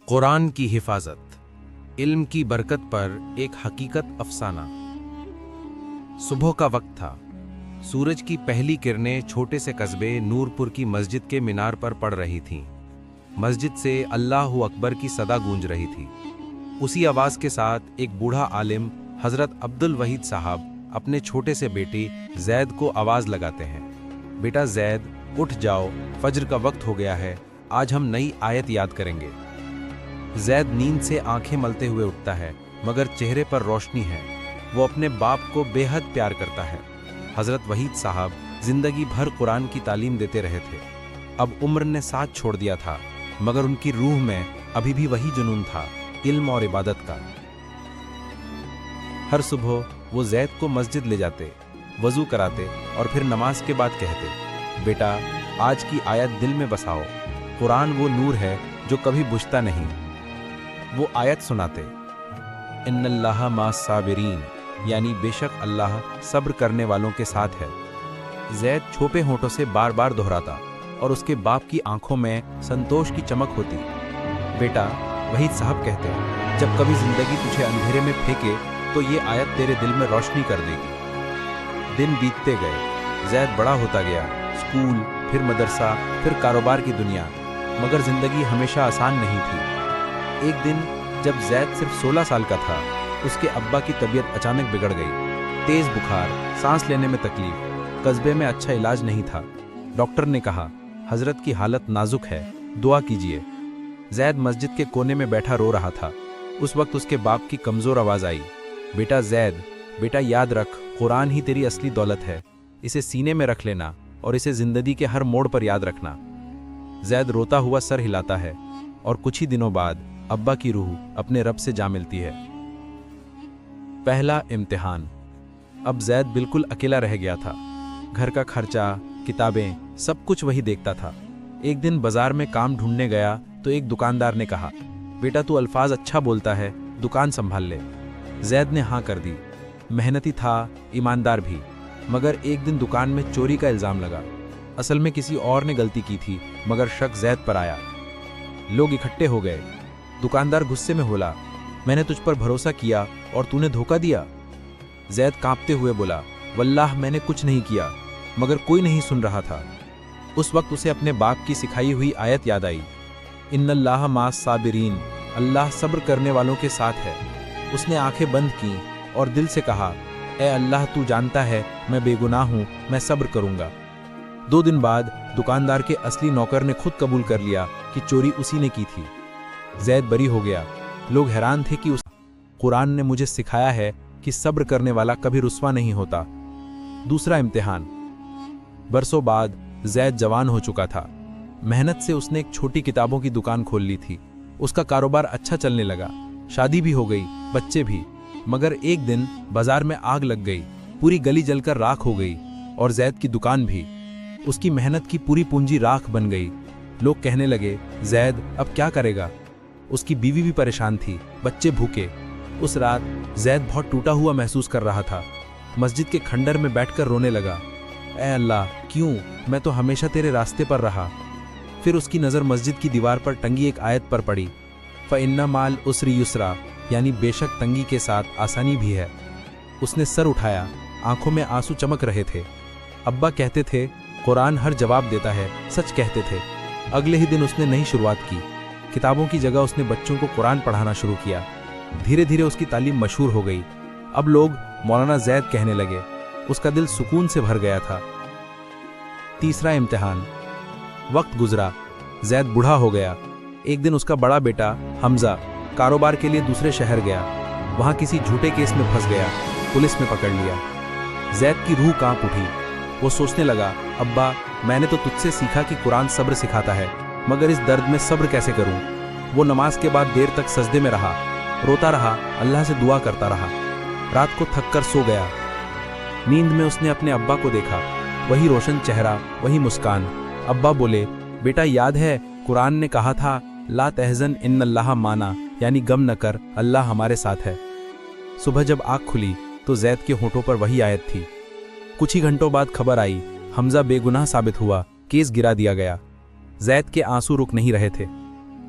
قرآن کی حفاظت، علم کی برکت پر ایک حقیقت افسانہ۔ صبح کا وقت تھا۔ سورج کی پہلی کرنیں چھوٹے سے قصبے نور پور کی مسجد کے مینار پر پڑ رہی تھیں۔ مسجد سے اللہ اکبر کی صدا گونج رہی تھی۔ اسی آواز کے ساتھ ایک بوڑھا عالم حضرت عبد الوحید صاحب اپنے چھوٹے سے بیٹے زید کو آواز لگاتے ہیں، بیٹا زید اٹھ جاؤ، فجر کا وقت ہو گیا ہے، آج ہم نئی آیت یاد کریں گے۔ زید نیند سے آنکھیں ملتے ہوئے اٹھتا ہے، مگر چہرے پر روشنی ہے۔ وہ اپنے باپ کو بے حد پیار کرتا ہے۔ حضرت وحید صاحب زندگی بھر قرآن کی تعلیم دیتے رہے تھے۔ اب عمر نے ساتھ چھوڑ دیا تھا، مگر ان کی روح میں ابھی بھی وہی جنون تھا، علم اور عبادت کا۔ ہر صبح وہ زید کو مسجد لے جاتے، وضو کراتے اور پھر نماز کے بعد کہتے، بیٹا آج کی آیت دل میں بساؤ، قرآن وہ نور ہے جو کبھی بجھتا نہیں۔ وہ آیت سناتے، ان اللہ مع الصابرین، یعنی بے شک اللہ صبر کرنے والوں کے ساتھ ہے۔ زید چھوپے ہونٹوں سے بار بار دہراتا اور اس کے باپ کی آنکھوں میں سنتوش کی چمک ہوتی۔ بیٹا، وحید صاحب کہتے، جب کبھی زندگی تجھے اندھیرے میں پھینکے تو یہ آیت تیرے دل میں روشنی کر دے گی۔ دن بیتتے گئے، زید بڑا ہوتا گیا، اسکول، پھر مدرسہ، پھر کاروبار کی دنیا، مگر زندگی ہمیشہ آسان نہیں تھی۔ ایک دن جب زید صرف 16 سال کا تھا، اس کے ابا کی طبیعت اچانک بگڑ گئی۔ تیز بخار، سانس لینے میں تکلیف، قصبے میں اچھا علاج نہیں تھا۔ ڈاکٹر نے کہا، حضرت کی حالت نازک ہے، دعا کیجیے۔ زید مسجد کے کونے میں بیٹھا رو رہا تھا۔ اس وقت اس کے باپ کی کمزور آواز آئی، بیٹا زید، بیٹا یاد رکھ، قرآن ہی تیری اصلی دولت ہے، اسے سینے میں رکھ لینا اور اسے زندگی کے ہر موڑ پر یاد رکھنا۔ زید روتا ہوا سر ہلاتا ہے، اور کچھ ہی دنوں بعد ابا کی روح اپنے رب سے جا ملتی ہے۔ پہلا امتحان۔ اب زید بالکل اکیلا رہ گیا تھا۔ گھر کا خرچہ، کتابیں، سب کچھ وہی دیکھتا تھا۔ ایک دن بازار میں کام ڈھونڈنے گیا تو ایک دکاندار نے کہا، بیٹا تو الفاظ اچھا بولتا ہے، دکان سنبھال لے۔ زید نے ہاں کر دی۔ محنتی تھا، ایماندار بھی، مگر ایک دن دکان میں چوری کا الزام لگا۔ اصل میں کسی اور نے غلطی کی تھی، مگر شک زید پر آیا۔ لوگ اکٹھے ہو گئے۔ دکاندار غصے میں بولا، میں نے تجھ پر بھروسہ کیا اور تو نے دھوکہ دیا۔ زید کانپتے ہوئے بولا، واللہ میں نے کچھ نہیں کیا، مگر کوئی نہیں سن رہا تھا۔ اس وقت اسے اپنے باپ کی سکھائی ہوئی آیت یاد آئی، ان اللہ مع الصابرین، اللہ صبر کرنے والوں کے ساتھ ہے۔ اس نے آنکھیں بند کیں اور دل سے کہا، اے اللہ تو جانتا ہے میں بے گناہ ہوں، میں صبر کروں گا۔ 2 دن بعد دکاندار کے اصلی نوکر نے خود قبول کر لیا کہ چوری اسی نے کی تھی۔ زید بری ہو گیا۔ لوگ حیران تھے کہ قرآن نے مجھے سکھایا ہے کہ صبر کرنے والا کبھی رسوا نہیں ہوتا۔ دوسرا امتحان۔ برسوں بعد زید جوان ہو چکا تھا۔ محنت سے اس نے ایک چھوٹی کتابوں کی دکان کھول لی تھی۔ اس کا کاروبار اچھا چلنے لگا، شادی بھی ہو گئی، بچے بھی، مگر ایک دن بازار میں آگ لگ گئی، پوری گلی جل کر راکھ ہو گئی، اور زید کی دکان بھی۔ اس کی محنت کی پوری پونجی راکھ بن گئی۔ لوگ کہنے لگے، زید اب کیا کرے گا؟ اس کی بیوی بھی پریشان تھی، بچے بھوکے۔ اس رات زید بہت ٹوٹا ہوا محسوس کر رہا تھا۔ مسجد کے کھنڈر میں بیٹھ کر رونے لگا، اے اللہ کیوں، میں تو ہمیشہ تیرے راستے پر رہا۔ پھر اس کی نظر مسجد کی دیوار پر ٹنگی ایک آیت پر پڑی، فَإِنَّ مَعَ الْعُسْرِ يُسْرًا، یعنی بے شک تنگی کے ساتھ آسانی بھی ہے۔ اس نے سر اٹھایا، آنکھوں میں آنسو چمک رہے تھے۔ ابا کہتے تھے، قرآن ہر جواب دیتا ہے، سچ کہتے تھے۔ اگلے ہی دن اس نے نئی شروعات کی۔ کتابوں کی جگہ اس نے بچوں کو قرآن پڑھانا شروع کیا۔ دھیرے دھیرے اس کی تعلیم مشہور ہو گئی۔ اب لوگ مولانا زید کہنے لگے۔ اس کا دل سکون سے بھر گیا تھا۔ تیسرا امتحان۔ وقت گزرا، زید بوڑھا ہو گیا۔ ایک دن اس کا بڑا بیٹا حمزہ کاروبار کے لیے دوسرے شہر گیا۔ وہاں کسی جھوٹے کیس میں پھنس گیا، پولیس نے پکڑ لیا۔ زید کی روح کانپ اٹھی۔ وہ سوچنے لگا، ابا میں نے تو تجھ سے سیکھا کہ قرآن صبر سکھاتا ہے، مگر اس درد میں صبر کیسے کروں؟ وہ نماز کے بعد دیر تک سجدے میں رہا، روتا رہا، اللہ سے دعا کرتا رہا۔ رات کو تھک کر سو گیا۔ نیند میں اس نے اپنے ابا کو دیکھا، وہی روشن چہرہ، وہی مسکان۔ ابا بولے، بیٹا یاد ہے قرآن نے کہا تھا، لا تحزن ان اللہ معنا، یعنی غم نہ کر، اللہ ہمارے ساتھ ہے۔ صبح جب آنکھ کھلی تو زید کے ہونٹوں پر وہی آیت تھی۔ کچھ ہی گھنٹوں بعد خبر آئی، حمزہ بے گناہ ثابت ہوا، کیس گرا دیا گیا۔ زید کے آنسو رک نہیں رہے تھے۔